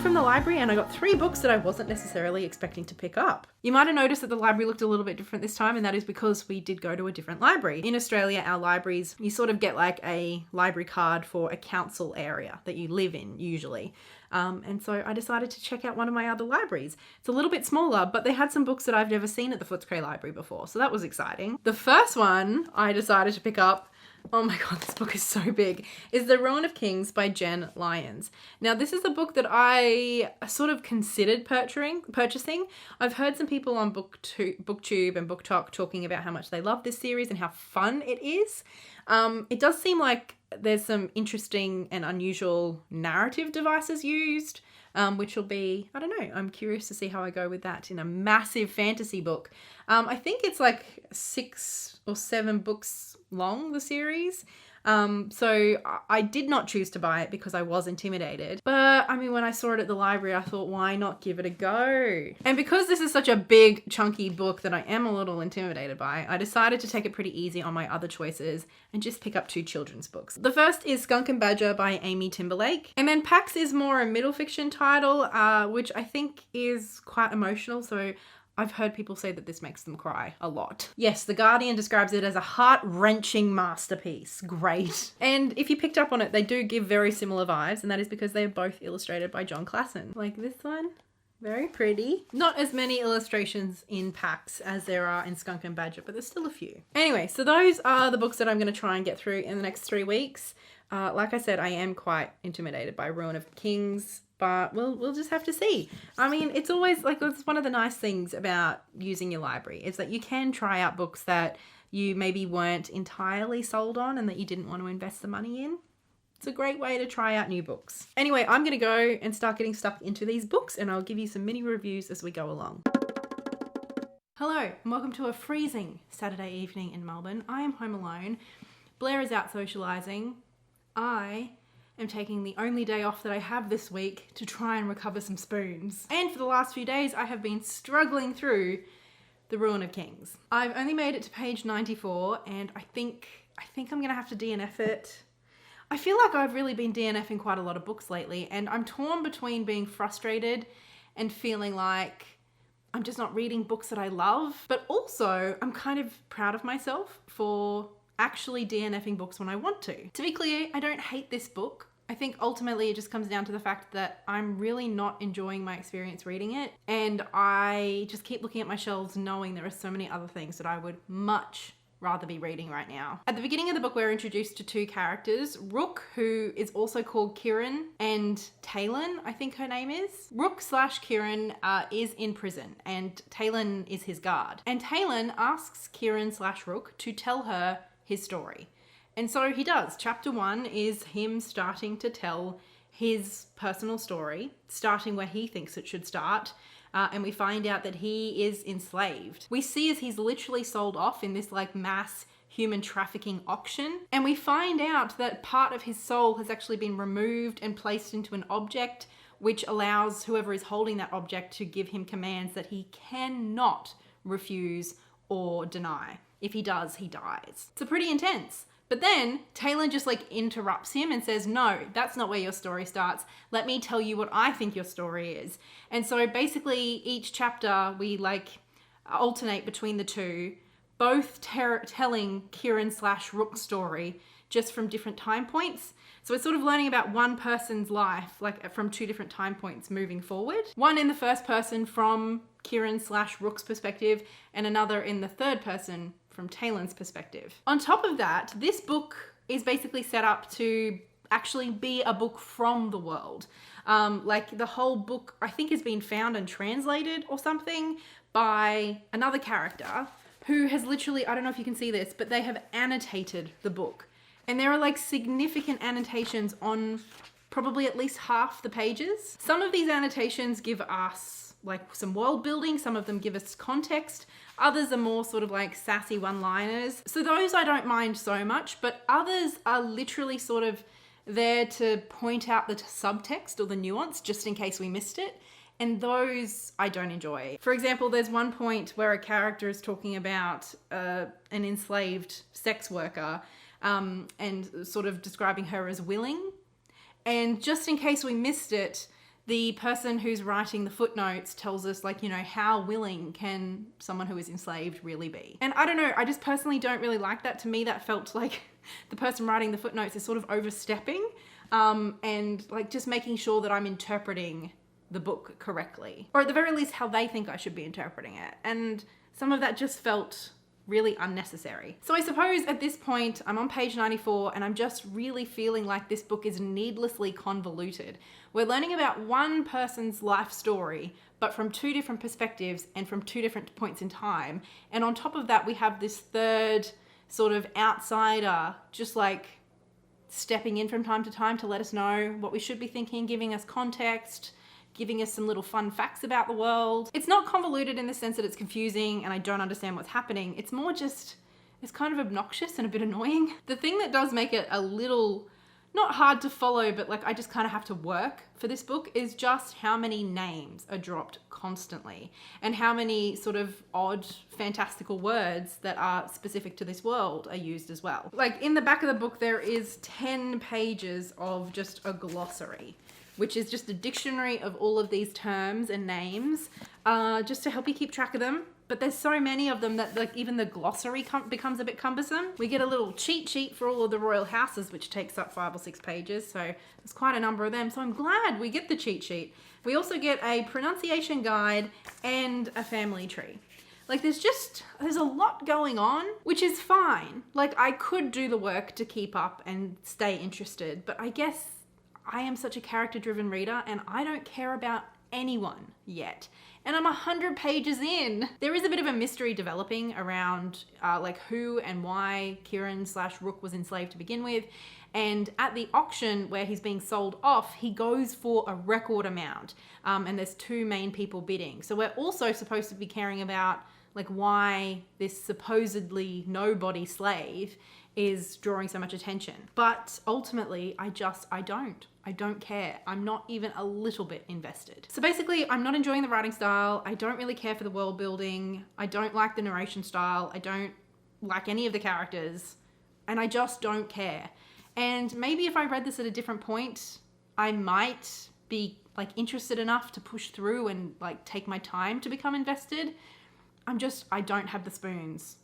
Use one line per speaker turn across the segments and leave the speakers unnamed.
from the library and I got 3 books that I wasn't necessarily expecting to pick up. You might have noticed that the library looked a little bit different this time, and that is because we did go to a different library. In Australia, our libraries, you sort of get like a library card for a council area that you live in usually. And so I decided to check out one of my other libraries. It's a little bit smaller, but they had some books that I've never seen at the Footscray Library before, so that was exciting. The first one I decided to pick up, oh my god, this book is so big, is The Ruin of Kings by Jenn Lyons. Now, this is a book that I sort of considered purchasing. I've heard some people on BookTube and BookTok talking about how much they love this series and how fun it is. It does seem like there's some interesting and unusual narrative devices used, which will be, I don't know, I'm curious to see how I go with that in a massive fantasy book. I think it's like 6 or 7 books long, the series. So I did not choose to buy it because I was intimidated. But I mean, when I saw it at the library, I thought, why not give it a go? And because this is such a big, chunky book that I am a little intimidated by, I decided to take it pretty easy on my other choices and just pick up 2 children's books. The first is Skunk and Badger by Amy Timberlake. And then Pax is more a middle fiction title, which I think is quite emotional. So I've heard people say that this makes them cry a lot. Yes, The Guardian describes it as a heart-wrenching masterpiece. Great. And if you picked up on it, they do give very similar vibes, and that is because they are both illustrated by Klassen. Like this one, very pretty. Not as many illustrations in Pax as there are in Skunk and Badger, but there's still a few. Anyway, so those are the books that I'm going to try and get through in the next 3 weeks. Like I said, I am quite intimidated by Ruin of Kings, but we'll just have to see. I mean, it's always like, it's one of the nice things about using your library is that you can try out books that you maybe weren't entirely sold on and that you didn't want to invest the money in. It's a great way to try out new books. Anyway, I'm going to go and start getting stuck into these books, and I'll give you some mini reviews as we go along. Hello, and welcome to a freezing Saturday evening in Melbourne. I am home alone. Blair is out socialising. I am taking the only day off that I have this week to try and recover some spoons. And for the last few days, I have been struggling through The Ruin of Kings. I've only made it to page 94, and I think I'm gonna have to DNF it. I feel like I've really been DNFing quite a lot of books lately, and I'm torn between being frustrated and feeling like I'm just not reading books that I love, but also I'm kind of proud of myself for actually DNFing books when I want to. To be clear, I don't hate this book. I think ultimately it just comes down to the fact that I'm really not enjoying my experience reading it, and I just keep looking at my shelves knowing there are so many other things that I would much rather be reading right now. At the beginning of the book, we're introduced to 2 characters, Rook, who is also called Kieran, and Talon, I think her name is. Rook/Kieran is in prison, and Talon is his guard. And Talon asks Kieran/Rook to tell her his story. And so he does. Chapter 1 is him starting to tell his personal story, starting where he thinks it should start. And we find out that he is enslaved. We see as he's literally sold off in this like mass human trafficking auction. And we find out that part of his soul has actually been removed and placed into an object, which allows whoever is holding that object to give him commands that he cannot refuse or deny. If he does, he dies. It's pretty intense. But then Talon just like interrupts him and says, no, that's not where your story starts. Let me tell you what I think your story is. And so basically each chapter we like alternate between the 2, both telling Kieran/Rook's story just from different time points. So it's sort of learning about one person's life, like from 2 different time points moving forward. One in the first person from Kieran/Rook's perspective, and another in the third person from Talon's perspective. On top of that, this book is basically set up to actually be a book from the world. Like the whole book, I think, has been found and translated or something by another character who has literally, I don't know if you can see this, but they have annotated the book. And there are like significant annotations on probably at least half the pages. Some of these annotations give us like some world building, some of them give us context, others are more sort of like sassy one-liners. So those I don't mind so much, but others are literally sort of there to point out the subtext or the nuance just in case we missed it. And those I don't enjoy. For example, there's one point where a character is talking about an enslaved sex worker and sort of describing her as willing. And just in case we missed it, the person who's writing the footnotes tells us, like, you know, how willing can someone who is enslaved really be? And I don't know, I just personally don't really like that. To me, that felt like the person writing the footnotes is sort of overstepping and like just making sure that I'm interpreting the book correctly, or at the very least how they think I should be interpreting it. And some of that just felt really unnecessary. So I suppose at this point I'm on page 94 and I'm just really feeling like this book is needlessly convoluted. We're learning about one person's life story, but from two different perspectives and from two different points in time. And on top of that, we have this third sort of outsider just like stepping in from time to time to let us know what we should be thinking, giving us context, giving us some little fun facts about the world. It's not convoluted in the sense that it's confusing and I don't understand what's happening. It's more just, it's kind of obnoxious and a bit annoying. The thing that does make it a little, not hard to follow, but like I just kind of have to work for this book is just how many names are dropped constantly and how many sort of odd fantastical words that are specific to this world are used as well. Like in the back of the book, there is 10 pages of just a glossary, which is just a dictionary of all of these terms and names, just to help you keep track of them. But there's so many of them that like even the glossary becomes a bit cumbersome. We get a little cheat sheet for all of the royal houses, which takes up 5 or 6 pages. So there's quite a number of them. So I'm glad we get the cheat sheet. We also get a pronunciation guide and a family tree. Like there's a lot going on, which is fine. Like I could do the work to keep up and stay interested, but I guess I am such a character-driven reader and I don't care about anyone yet. And I'm 100 pages in. There is a bit of a mystery developing around like who and why Kieran/Rook was enslaved to begin with. And at the auction where he's being sold off, he goes for a record amount. And there's 2 main people bidding. So we're also supposed to be caring about like why this supposedly nobody slave is drawing so much attention. But ultimately, I don't care. I'm not even a little bit invested. So basically, I'm not enjoying the writing style. I don't really care for the world building. I don't like the narration style. I don't like any of the characters. And I just don't care. And maybe if I read this at a different point, I might be like interested enough to push through and like take my time to become invested. I don't have the spoons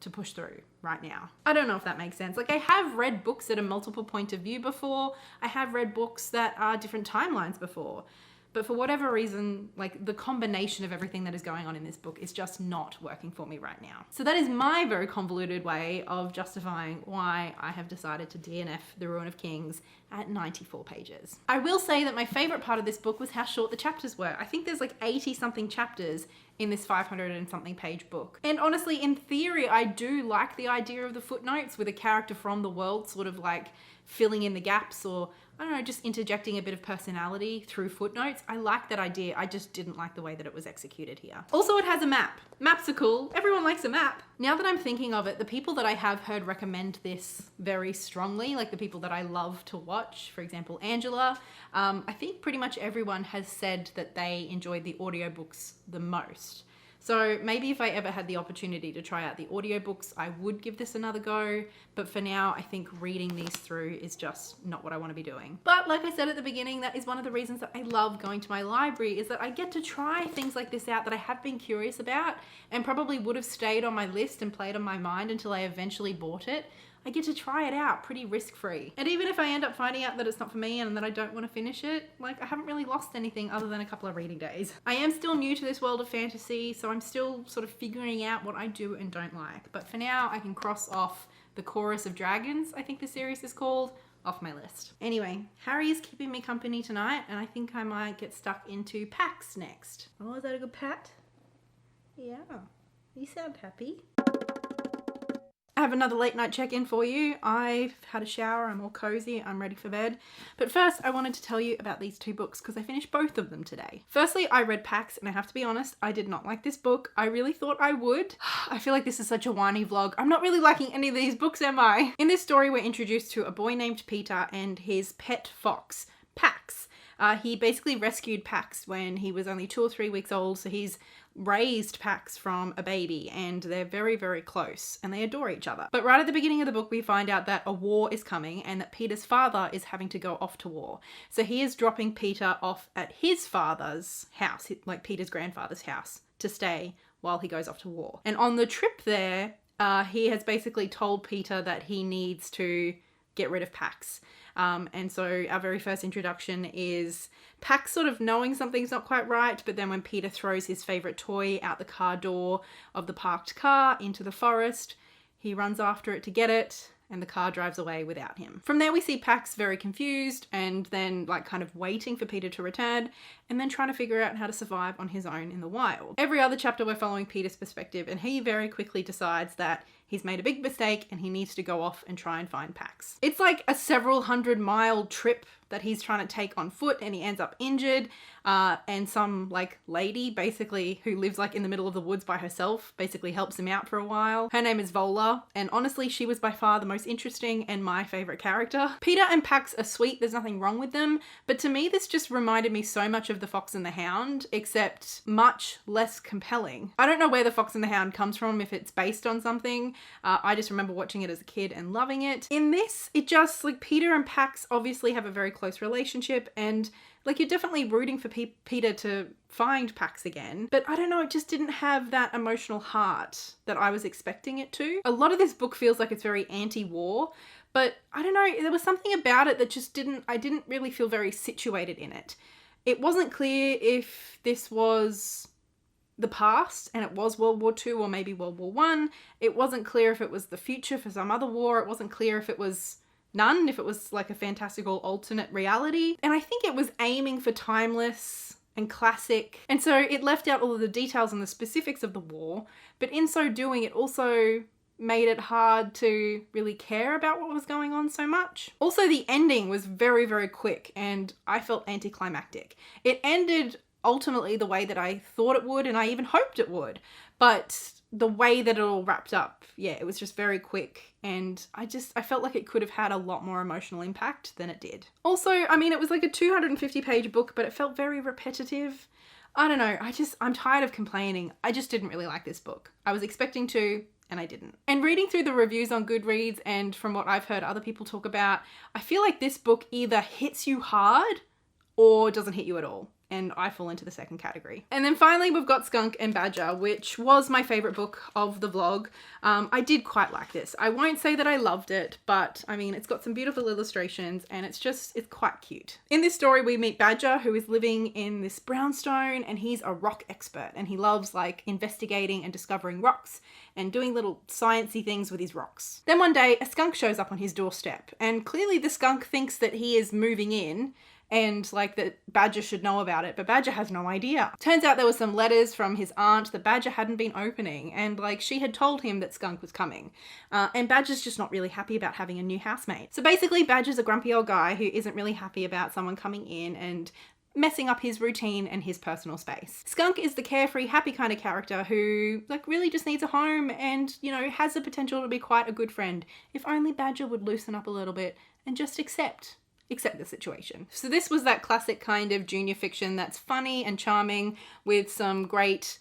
to push through right now. I don't know if that makes sense. Like I have read books at a multiple point of view before. I have read books that are different timelines before. But for whatever reason, like the combination of everything that is going on in this book is just not working for me right now. So that is my very convoluted way of justifying why I have decided to DNF The Ruin of Kings at 94 pages. I will say that my favorite part of this book was how short the chapters were. I think there's like 80 something chapters in this 500 and something page book. And honestly, in theory, I do like the idea of the footnotes with a character from the world sort of like filling in the gaps, or I don't know, just interjecting a bit of personality through footnotes. I like that idea. I just didn't like the way that it was executed here. Also, it has a map. Maps are cool. Everyone likes a map. Now that I'm thinking of it, the people that I have heard recommend this very strongly, like the people that I love to watch, for example, Angela, I think pretty much everyone has said that they enjoyed the audiobooks the most. So maybe if I ever had the opportunity to try out the audiobooks, I would give this another go. But for now, I think reading these through is just not what I want to be doing. But like I said at the beginning, that is one of the reasons that I love going to my library, is that I get to try things like this out that I have been curious about and probably would have stayed on my list and played on my mind until I eventually bought it. I get to try it out pretty risk-free. And even if I end up finding out that it's not for me and that I don't want to finish it, like I haven't really lost anything other than a couple of reading days. I am still new to this world of fantasy, so I'm still sort of figuring out what I do and don't like. But for now, I can cross off the Chorus of Dragons, I think the series is called, off my list. Anyway, Harry is keeping me company tonight, and I think I might get stuck into packs next. Oh, is that a good pat? Yeah, you sound happy. I have another late night check-in for you. I've had a shower, I'm all cozy, I'm ready for bed. But first, I wanted to tell you about these 2 books because I finished both of them today. Firstly, I read Pax, and I have to be honest, I did not like this book. I really thought I would. I feel like this is such a whiny vlog. I'm not really liking any of these books, am I? In this story, we're introduced to a boy named Peter and his pet fox, Pax. He basically rescued Pax when he was only 2 or 3 weeks old, so he's raised Pax from a baby, and they're very, very close and they adore each other. But right at the beginning of the book, we find out that a war is coming and that Peter's father is having to go off to war. So he is dropping Peter off at his father's house, like Peter's grandfather's house, to stay while he goes off to war. And on the trip there, he has basically told Peter that he needs to get rid of Pax. And so our very first introduction is Pax sort of knowing something's not quite right, but then when Peter throws his favourite toy out the car door of the parked car into the forest, he runs after it to get it, and the car drives away without him. From there we see Pax very confused and then like kind of waiting for Peter to return and then trying to figure out how to survive on his own in the wild. Every other chapter we're following Peter's perspective, and he very quickly decides that he's made a big mistake and he needs to go off and try and find Pax. It's like a several 100-mile trip that he's trying to take on foot, and he ends up injured, and some like lady basically who lives like in the middle of the woods by herself basically helps him out for a while. Her name is Vola, and honestly she was by far the most interesting and my favourite character. Peter and Pax are sweet, there's nothing wrong with them, but to me this just reminded me so much of The Fox and the Hound, except much less compelling. I don't know where The Fox and the Hound comes from, if it's based on something. I just remember watching it as a kid and loving it. In this, it just like Peter and Pax obviously have a very close relationship, and like you're definitely rooting for Peter to find Pax again, but I don't know, it just didn't have that emotional heart that I was expecting it to. A lot of this book feels like it's very anti-war, but I don't know, there was something about it that just I didn't really feel very situated in it. It wasn't clear if this was the past and it was World War II or maybe World War I. It wasn't clear if it was the future for some other war. It wasn't clear if it was none, if it was like a fantastical alternate reality. And I think it was aiming for timeless and classic. And so it left out all of the details and the specifics of the war, but in so doing, it also made it hard to really care about what was going on so much. Also, the ending was very, very quick and I felt anticlimactic. It ended ultimately the way that I thought it would, and I even hoped it would, but the way that it all wrapped up, yeah, it was just very quick, and I felt like it could have had a lot more emotional impact than it did. Also, I mean, it was like a 250-page book, but it felt very repetitive. I don't know, I'm tired of complaining. I just didn't really like this book. I was expecting to, and I didn't. And reading through the reviews on GoodReads and from what I've heard other people talk about, I feel like this book either hits you hard or doesn't hit you at all. And I fall into the second category. And then finally we've got Skunk and Badger, which was my favourite book of the vlog. I did quite like this. I won't say that I loved it, but I mean, it's got some beautiful illustrations and it's quite cute. In this story, we meet Badger, who is living in this brownstone, and he's a rock expert and he loves like investigating and discovering rocks and doing little sciencey things with his rocks. Then one day a skunk shows up on his doorstep, and clearly the skunk thinks that he is moving in and like that Badger should know about it, but Badger has no idea. Turns out there were some letters from his aunt that Badger hadn't been opening, and like she had told him that Skunk was coming. And Badger's just not really happy about having a new housemate. So basically Badger's a grumpy old guy who isn't really happy about someone coming in and messing up his routine and his personal space. Skunk is the carefree, happy kind of character who like really just needs a home and, you know, has the potential to be quite a good friend if only Badger would loosen up a little bit and just accept the situation. So this was that classic kind of junior fiction that's funny and charming with some great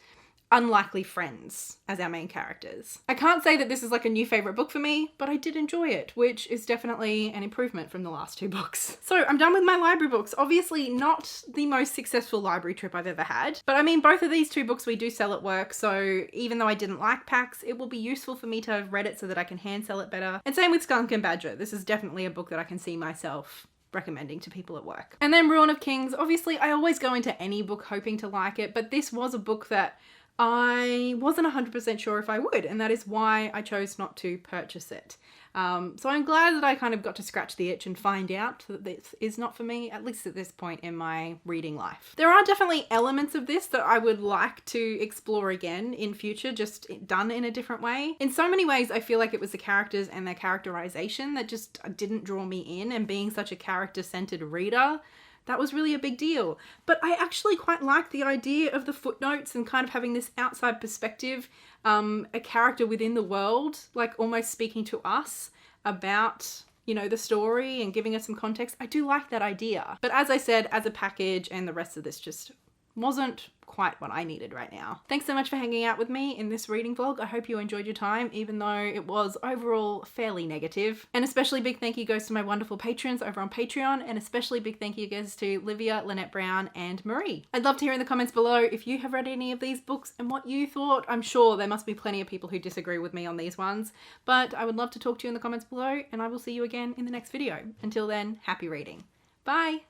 unlikely friends as our main characters. I can't say that this is like a new favourite book for me, but I did enjoy it, which is definitely an improvement from the last 2 books. So I'm done with my library books. Obviously not the most successful library trip I've ever had, but I mean, both of these 2 books we do sell at work, so even though I didn't like Pax, it will be useful for me to have read it so that I can hand sell it better. And same with Skunk and Badger. This is definitely a book that I can see myself recommending to people at work. And then Ruin of Kings. Obviously I always go into any book hoping to like it, but this was a book that I wasn't 100% sure if I would, and that is why I chose not to purchase it. So I'm glad that I kind of got to scratch the itch and find out that this is not for me, at least at this point in my reading life. There are definitely elements of this that I would like to explore again in future, just done in a different way. In so many ways, I feel like it was the characters and their characterization that just didn't draw me in, and being such a character-centered reader, that was really a big deal. But I actually quite like the idea of the footnotes and kind of having this outside perspective, a character within the world, like almost speaking to us about you know, the story and giving us some context. I do like that idea. But as I said, as a package and the rest of this just wasn't quite what I needed right now. Thanks so much for hanging out with me in this reading vlog. I hope you enjoyed your time, even though it was overall fairly negative. And especially big thank you goes to my wonderful patrons over on Patreon, and especially big thank you goes to Livia, Lynette Brown, and Marie. I'd love to hear in the comments below if you have read any of these books and what you thought. I'm sure there must be plenty of people who disagree with me on these ones, but I would love to talk to you in the comments below, and I will see you again in the next video. Until then, happy reading. Bye!